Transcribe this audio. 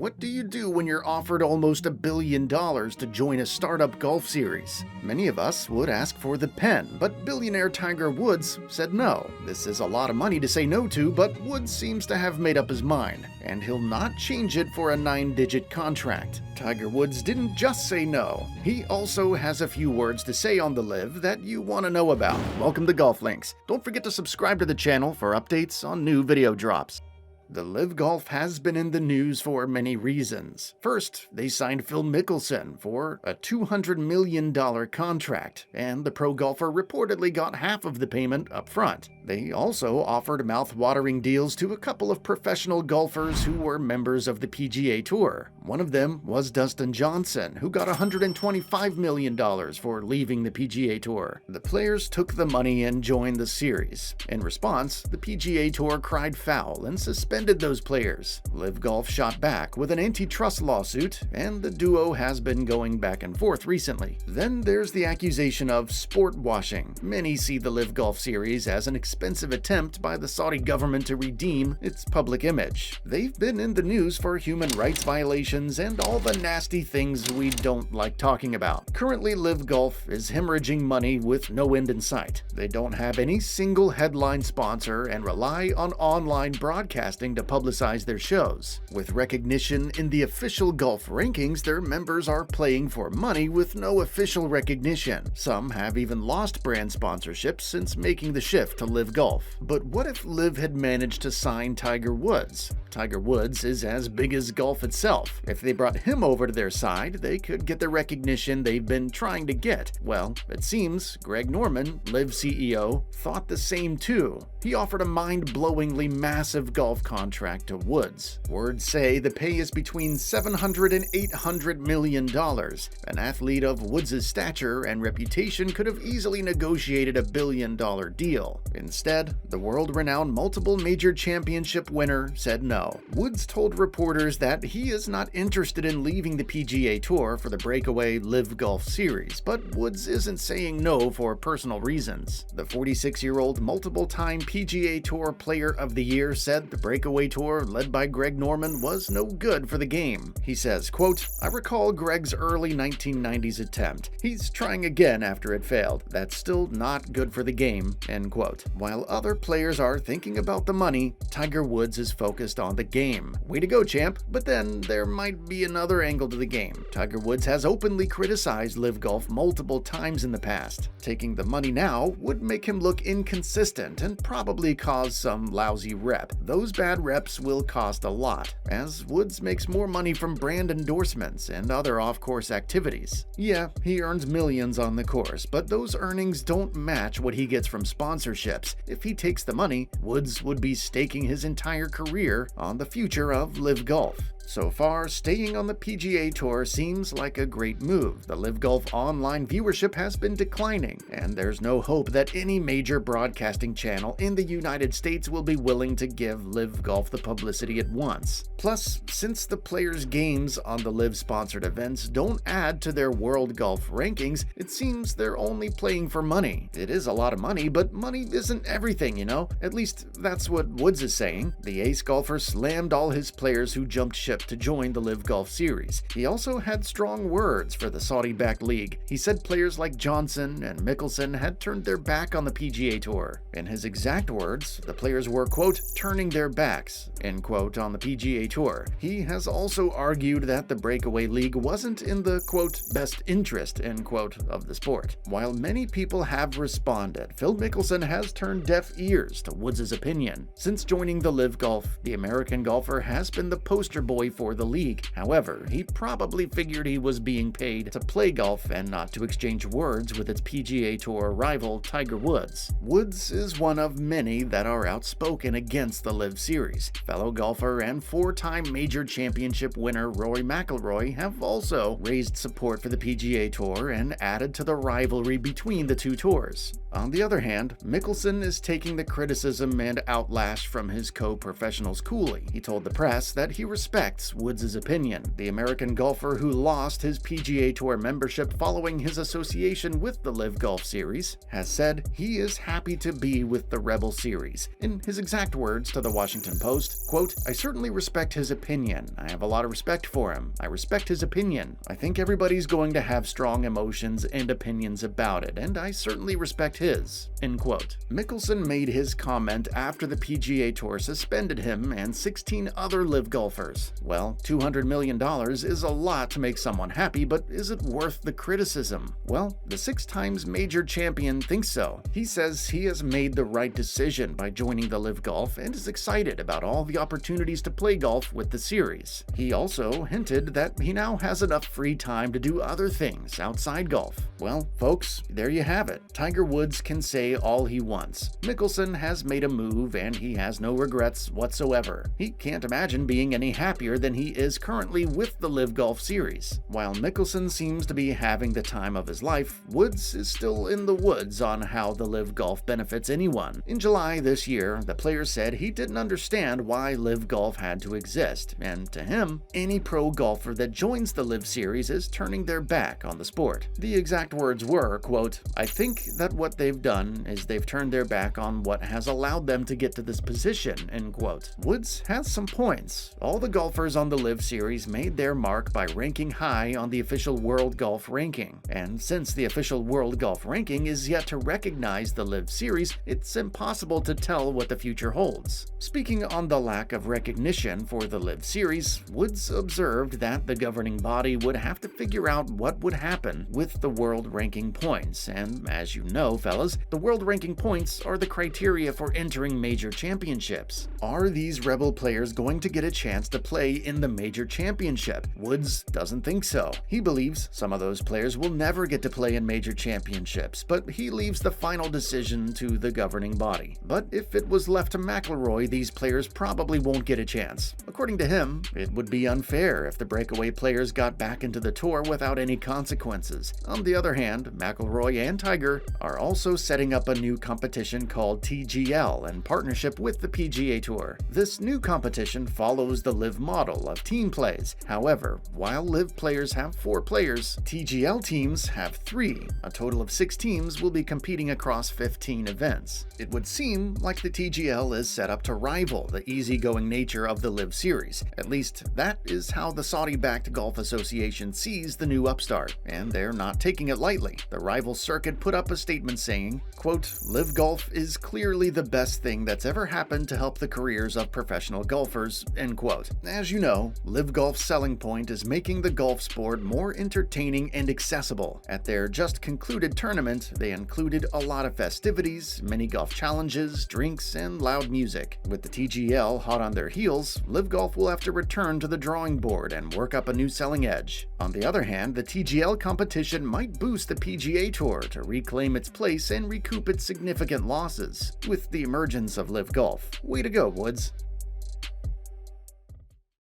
What do you do when you're offered almost $1 billion to join a startup golf series? Many of us would ask for the pen, but billionaire Tiger Woods said no. This is a lot of money to say no to, but Woods seems to have made up his mind, and he'll not change it for a 9-digit contract. Tiger Woods didn't just say no. He also has a few words to say on the LIV that you want to know about. Welcome to Golf Links. Don't forget to subscribe to the channel for updates on new video drops. The LIV Golf has been in the news for many reasons. First, they signed Phil Mickelson for a $200 million contract, and the pro golfer reportedly got half of the payment up front. They also offered mouth-watering deals to a couple of professional golfers who were members of the PGA Tour. One of them was Dustin Johnson, who got $125 million for leaving the PGA Tour. The players took the money and joined the series. In response, the PGA Tour cried foul and suspended those players. LIV Golf shot back with an antitrust lawsuit, and the duo has been going back and forth recently. Then there's the accusation of sport washing. Many see the LIV Golf series as an expensive attempt by the Saudi government to redeem its public image. They've been in the news for human rights violations and all the nasty things we don't like talking about. Currently, LIV Golf is hemorrhaging money with no end in sight. They don't have any single headline sponsor and rely on online broadcasting to publicize their shows. With recognition in the official golf rankings, their members are playing for money with no official recognition. Some have even lost brand sponsorships since making the shift to LIV Golf. But what if LIV had managed to sign Tiger Woods? Tiger Woods is as big as golf itself. If they brought him over to their side, they could get the recognition they've been trying to get. Well, it seems Greg Norman, LIV CEO, thought the same too. He offered a mind-blowingly massive golf contract to Woods. Words say the pay is between $700 and $800 million. An athlete of Woods' stature and reputation could have easily negotiated a $1 billion deal. Instead, the world-renowned multiple major championship winner said no. Woods told reporters that he is not interested in leaving the PGA Tour for the breakaway LIV Golf series, but Woods isn't saying no for personal reasons. The 46-year-old multiple-time PGA Tour Player of the Year said the breakaway tour led by Greg Norman was no good for the game. He says, quote, "I recall Greg's early 1990s attempt. He's trying again after it failed. That's still not good for the game," end quote. While other players are thinking about the money, Tiger Woods is focused on the game. Way to go, champ. But then there might be another angle to the game. Tiger Woods has openly criticized LIV Golf multiple times in the past. Taking the money now would make him look inconsistent and probably cause some lousy rep. Those bad reps will cost a lot, as Woods makes more money from brand endorsements and other off-course activities. Yeah, he earns millions on the course, but those earnings don't match what he gets from sponsorships. If he takes the money, Woods would be staking his entire career on the future of LIV Golf. So far, staying on the PGA Tour seems like a great move. The LIV Golf online viewership has been declining, and there's no hope that any major broadcasting channel in the United States will be willing to give LIV Golf the publicity it wants. Plus, since the players' games on the LIV-sponsored events don't add to their world golf rankings, it seems they're only playing for money. It is a lot of money, but money isn't everything, you know? At least that's what Woods is saying. The ace golfer slammed all his players who jumped ship to join the LIV Golf series. He also had strong words for the Saudi-backed league. He said players like Johnson and Mickelson had turned their back on the PGA Tour. In his exact words, the players were, quote, turning their backs, end quote, on the PGA Tour. He has also argued that the breakaway league wasn't in the, quote, best interest, end quote, of the sport. While many people have responded, Phil Mickelson has turned deaf ears to Woods' opinion. Since joining the LIV Golf, the American golfer has been the poster boy for the league. However, he probably figured he was being paid to play golf and not to exchange words with its PGA Tour rival Tiger Woods. Woods is one of many that are outspoken against the LIV series. Fellow golfer and four-time major championship winner Rory McIlroy have also raised support for the PGA Tour and added to the rivalry between the two tours. On the other hand, Mickelson is taking the criticism and outlash from his co-professionals coolly. He told the press that he respects Woods' opinion. The American golfer who lost his PGA Tour membership following his association with the LIV Golf Series has said he is happy to be with the Rebel Series. In his exact words to the Washington Post, quote, "I certainly respect his opinion. I have a lot of respect for him. I respect his opinion. I think everybody's going to have strong emotions and opinions about it, and I certainly respect his," end quote. Mickelson made his comment after the PGA Tour suspended him and 16 other LIV golfers. Well, $200 million is a lot to make someone happy, but is it worth the criticism? Well, the 6-times major champion thinks so. He says he has made the right decision by joining the LIV Golf and is excited about all the opportunities to play golf with the series. He also hinted that he now has enough free time to do other things outside golf. Well, folks, there you have it. Tiger Woods can say all he wants. Mickelson has made a move and he has no regrets whatsoever. He can't imagine being any happier than he is currently with the LIV Golf Series. While Mickelson seems to be having the time of his life, Woods is still in the woods on how the LIV Golf benefits anyone. In July this year, the player said he didn't understand why LIV Golf had to exist, and to him, any pro golfer that joins the LIV Series is turning their back on the sport. The exact words were, quote, "I think that what they've done is they've turned their back on what has allowed them to get to this position," end quote. Woods has some points. All the golfers on the LIV Series made their mark by ranking high on the official World Golf Ranking, and since the official World Golf Ranking is yet to recognize the LIV Series, it's impossible to tell what the future holds. Speaking on the lack of recognition for the LIV Series, Woods observed that the governing body would have to figure out what would happen with the world ranking points, and as you know, fellas, the world ranking points are the criteria for entering major championships. Are these Rebel players going to get a chance to play in the major championship? Woods doesn't think so. He believes some of those players will never get to play in major championships, but he leaves the final decision to the governing body. But if it was left to McIlroy, these players probably won't get a chance. According to him, it would be unfair if the breakaway players got back into the tour without any consequences. On the other hand, McIlroy and Tiger are also setting up a new competition called TGL in partnership with the PGA Tour. This new competition follows the LIV model of team plays. However, while LIV players have 4 players, TGL teams have 3. A total of 6 teams will be competing across 15 events. It would seem like the TGL is set up to rival the easygoing nature of the LIV Series. At least, that is how the Saudi-backed Golf Association sees the new upstart, and they're not taking it lightly. The rival circuit put up a statement saying, quote, "LIV Golf is clearly the best thing that's ever happened to help the careers of professional golfers," end quote. As you know, LIV Golf's selling point is making the golf sport more entertaining and accessible. At their just concluded tournament, they included a lot of festivities, mini golf challenges, drinks, and loud music. With the TGL hot on their heels, LIV Golf will have to return to the drawing board and work up a new selling edge. On the other hand, the TGL competition might boost the PGA Tour to reclaim its place and recoup its significant losses with the emergence of LIV Golf. Way to go, Woods.